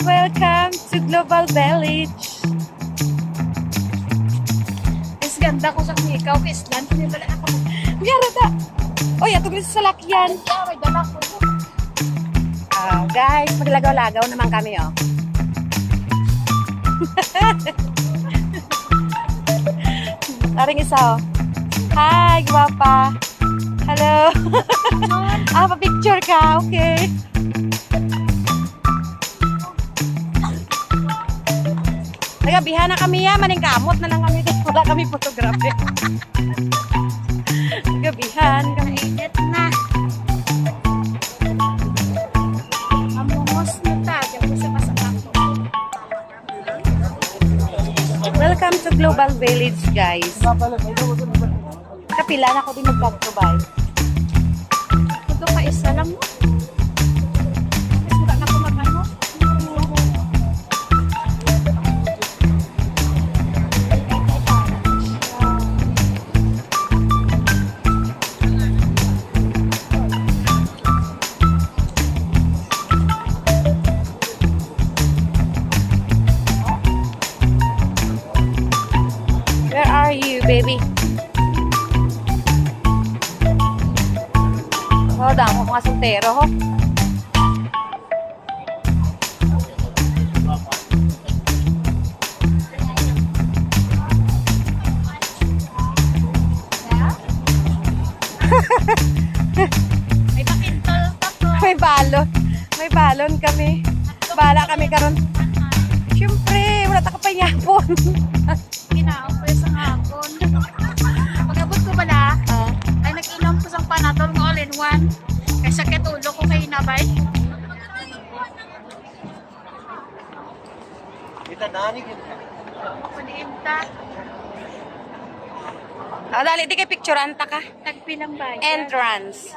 Welcome to Global Village. Mas ganda ko sa ikaw, Island. Hindi ba na ako? Biyara ta. Oy, ato gusto sa lakyan. May dala ko. Guys, maglagaw-lagaw naman kami, oh. Taring isa, oh. Hi, gwapa. Hello. Pa-picture ka. Okay. Nagabihan na kami ya. Maning kamot na lang kami. Wala kami photography. Nagabihan kami. Init na. Amumos na ta. Diyan ko sa masakak ko. Welcome to Global Village, guys. Kapila na ko din magkagtubay. Ito ka isa lang mo. Mas mura na ko magano. Where are you, baby? Oh, damo mga soltero, ho. May pakintol ka po. May balon. May balon kami. Bala kami karon. Siyempre, wala ta kapanyapon. Kinaon ko sa hapon. Pagabot ko bala, ay nag-inom ko sa panatol ng all-in-one. Kaya sakit ulo ko kay nabay. Kita nani kita. Puniinta. Dali, di kay picturean ta ka. Tagpilang bayan. Entrance.